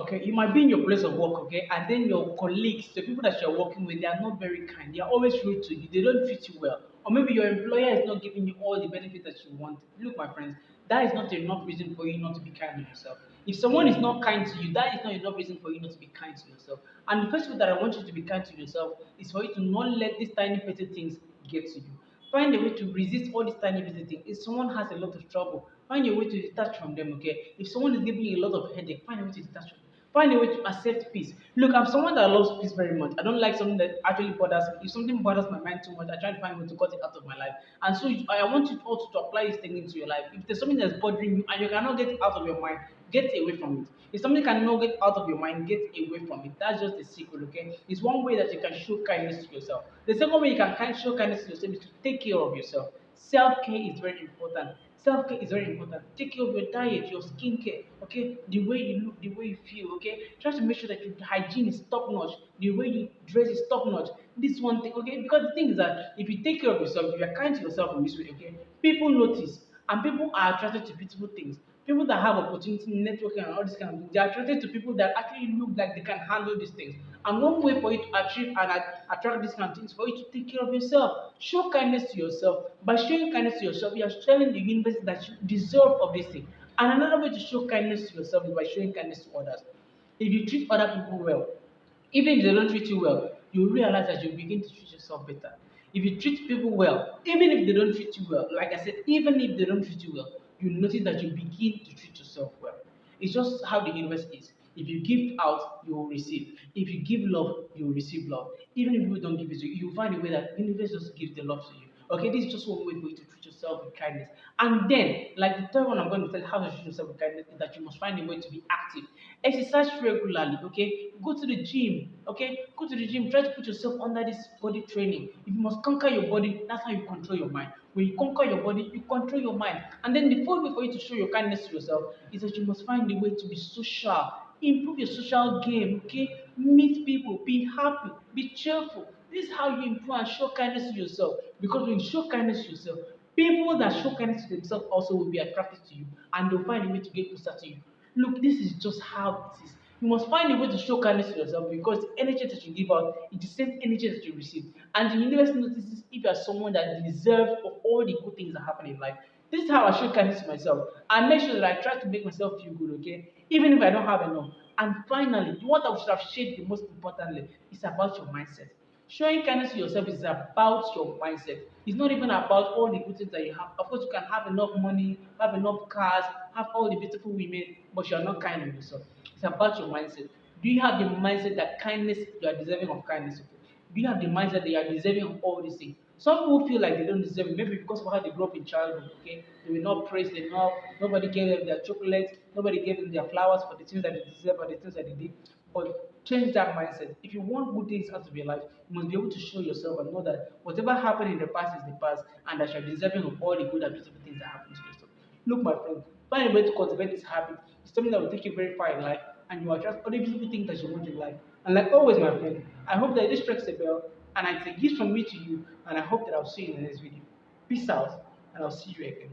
Okay, you might be in your place of work, okay, and then your colleagues, the people that you're working with, they are not very kind. They are always rude to you. They don't treat you well. Or maybe your employer is not giving you all the benefits that you want. Look, my friends, that is not enough reason for you not to be kind to yourself. If someone is not kind to you, that is not enough reason for you not to be kind to yourself. And the first way that I want you to be kind to yourself is for you to not let these tiny petty things get to you. Find a way to resist all these tiny petty things. If someone has a lot of trouble, find a way to detach from them, okay? If someone is giving you a lot of headache, find a way to detach from them. Find a way to accept peace. Look, I'm someone that loves peace very much. I don't like something that actually bothers me. If something bothers my mind too much, I try to find a way to cut it out of my life. And so I want you also to apply this thing into your life. If there's something that's bothering you and you cannot get it out of your mind, get away from it. If something cannot get out of your mind, get away from it. That's just the secret, okay? It's one way that you can show kindness to yourself. The second way you can show kindness to yourself is to take care of yourself. Self-care is very important. Self-care is very important. Take care of your diet, your skincare, okay? The way you look, the way you feel, okay? Try to make sure that your hygiene is top-notch. The way you dress is top-notch. This one thing, okay? Because the thing is that if you take care of yourself, if you are kind to yourself in this way, okay? People notice and people are attracted to beautiful things. People that have opportunity, networking, and all this kind of things, they are attracted to people that actually look like they can handle these things. And one way for you to achieve and attract these kind of things is for you to take care of yourself. Show kindness to yourself. By showing kindness to yourself, you are telling the universe that you deserve of this thing. And another way to show kindness to yourself is by showing kindness to others. If you treat other people well, even if they don't treat you well, you realize that you begin to treat yourself better. If you treat people well, even if they don't treat you well, like I said, even if they don't treat you well, you notice that you begin to treat yourself well. It's just how the universe is. If you give out, you will receive. If you give love, you will receive love. Even if people don't give it to you, you will find a way that the universe just gives the love to you. Okay, this is just one way for you to treat yourself with kindness. And then, like the third one I'm going to tell you how to treat yourself with kindness is that you must find a way to be active. Exercise regularly, okay? Go to the gym, okay? Go to the gym, try to put yourself under this body training. If you must conquer your body, that's how you control your mind. When you conquer your body, you control your mind. And then the fourth way for you to show your kindness to yourself is that you must find a way to be social. Improve your social game, okay? Meet people, be happy, be cheerful. This is how you improve and show kindness to yourself. Because when you show kindness to yourself, people that show kindness to themselves also will be attracted to you and they'll find a way to get closer to you. Look, this is just how it is. You must find a way to show kindness to yourself because the energy that you give out is the same energy that you receive. And the universe notices if you are someone that deserves of all the good things that happen in life. This is how I show kindness to myself. I make sure that I try to make myself feel good, okay? Even if I don't have enough. And finally, what I should have shared the most importantly is about your mindset. Showing kindness to yourself is about your mindset. It's not even about all the good things that you have. Of course, you can have enough money, have enough cars, have all the beautiful women, but you're not kind to yourself. It's about your mindset. Do you have the mindset that kindness, you are deserving of kindness? Okay? Do you have the mindset that you are deserving of all these things? Some people feel like they don't deserve it, maybe because of how they grew up in childhood. Okay, they were not praised enough. Nobody gave them their chocolates. Nobody gave them their flowers for the things that they deserve or the things that they did. But change that mindset. If you want good things out of your life, you must be able to show yourself and know that whatever happened in the past is the past, and that you're deserving of all the good and beautiful things that happen to yourself. Look, my friend, find a way to cultivate this habit. It's something that will take you very far in life, and you attract all the beautiful things that you want in life. And like always, my friend, I hope that this strikes a bell, and it's a gift from me to you, and I hope that I'll see you in the next video. Peace out, and I'll see you again.